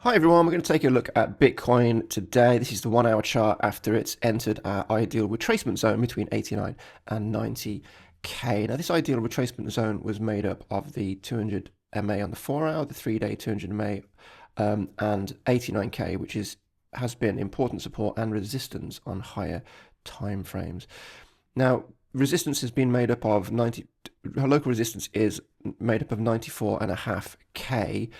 Hi everyone, we're going to take a look at Bitcoin today. This is the 1 hour chart after it's entered our ideal retracement zone between 89 and 90k. Now this ideal retracement zone was made up of the 200 MA on the 4 hour, the 3-day 200 MA, and 89k, which has been important support and resistance on higher time frames. Now resistance has been made up of local resistance is made up of 94.5k,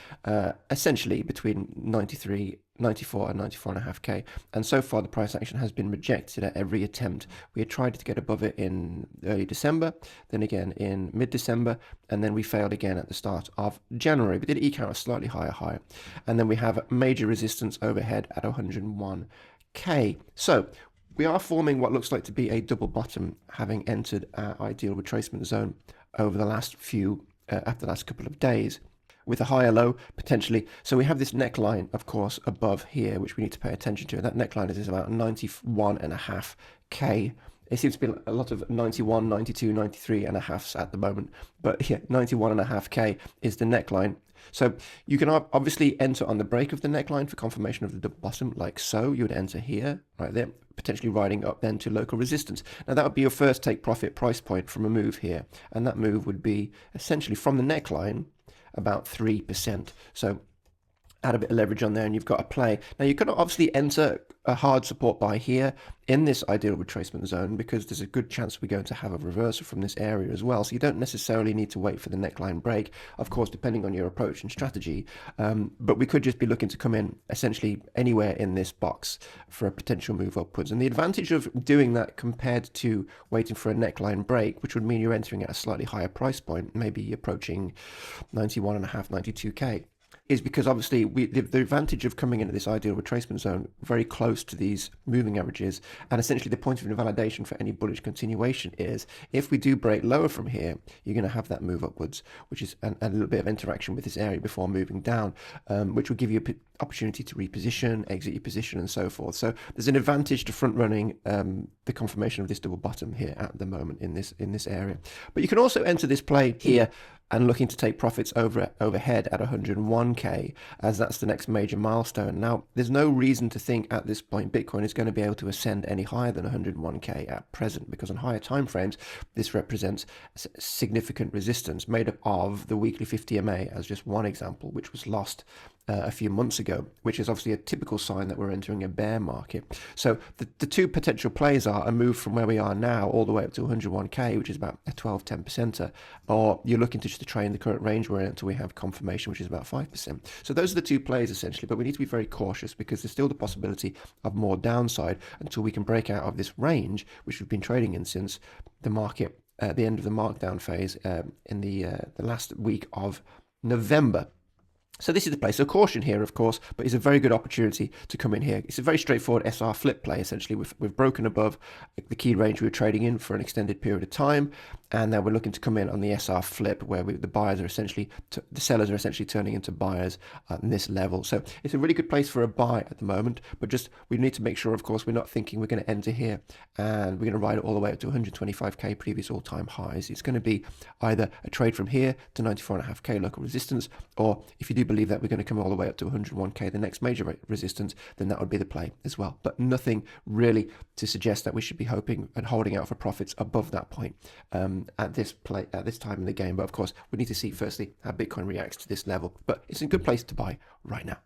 essentially between 94 and 94.5k. And so far the price action has been rejected at every attempt. We had tried to get above it in early December, then again in mid-December, and then we failed again at the start of January. We did eke out a slightly higher high. And then we have major resistance overhead at 101k. So we are forming what looks like to be a double bottom, having entered our ideal retracement zone over the last after the last couple of days, with a higher low potentially. So we have this neckline, of course, above here, which we need to pay attention to. That neckline is about 91.5k. It seems to be a lot of 91, 92, 93 and a halves at the moment. But yeah, 91.5k is the neckline. So you can obviously enter on the break of the neckline for confirmation of the double bottom, like so. You would enter here, right there, potentially riding up then to local resistance. Now that would be your first take profit price point from a move here. And that move would be essentially from the neckline about 3%. So add a bit of leverage on there and you've got a play. Now you can obviously enter a hard support buy here in this ideal retracement zone because there's a good chance we're going to have a reversal from this area as well. So you don't necessarily need to wait for the neckline break, of course, depending on your approach and strategy. But we could just be looking to come in essentially anywhere in this box for a potential move upwards. And the advantage of doing that compared to waiting for a neckline break, which would mean you're entering at a slightly higher price point, maybe approaching 91.5, 92k, is because obviously the advantage of coming into this ideal retracement zone very close to these moving averages, and essentially the point of invalidation for any bullish continuation is if we do break lower from here, you're going to have that move upwards, which is a little bit of interaction with this area before moving down, which will give you an opportunity to reposition, exit your position and so forth. So there's an advantage to front running the confirmation of this double bottom here at the moment in this area. But you can also enter this play here and looking to take profits overhead at 101k, as that's the next major milestone. Now, there's no reason to think at this point Bitcoin is going to be able to ascend any higher than 101k at present, because on higher time frames, this represents significant resistance made up of the weekly 50 MA as just one example, which was lost a few months ago, which is obviously a typical sign that we're entering a bear market. So the two potential plays are a move from where we are now all the way up to 101k, which is about a 10%, or you're looking to trade in the current range we're in until we have confirmation, which is about 5%. So those are the two plays essentially, but we need to be very cautious because there's still the possibility of more downside until we can break out of this range, which we've been trading in since the market at the end of the markdown phase in the last week of November. So this is the play. So caution here, of course, but it's a very good opportunity to come in here. It's a very straightforward SR flip play, essentially. We've broken above the key range we were trading in for an extended period of time, and now we're looking to come in on the SR flip where the buyers are essentially, the sellers are essentially turning into buyers at this level. So it's a really good place for a buy at the moment, but just we need to make sure, of course, we're not thinking we're going to enter here and we're going to ride it all the way up to 125k previous all-time highs. It's going to be either a trade from here to 94.5k local resistance, or if you do believe that we're going to come all the way up to 101k, the next major resistance, then that would be the play as well. But nothing really to suggest that we should be hoping and holding out for profits above that point at this time in the game. But of course, we need to see firstly how Bitcoin reacts to this level. But it's a good place to buy right now.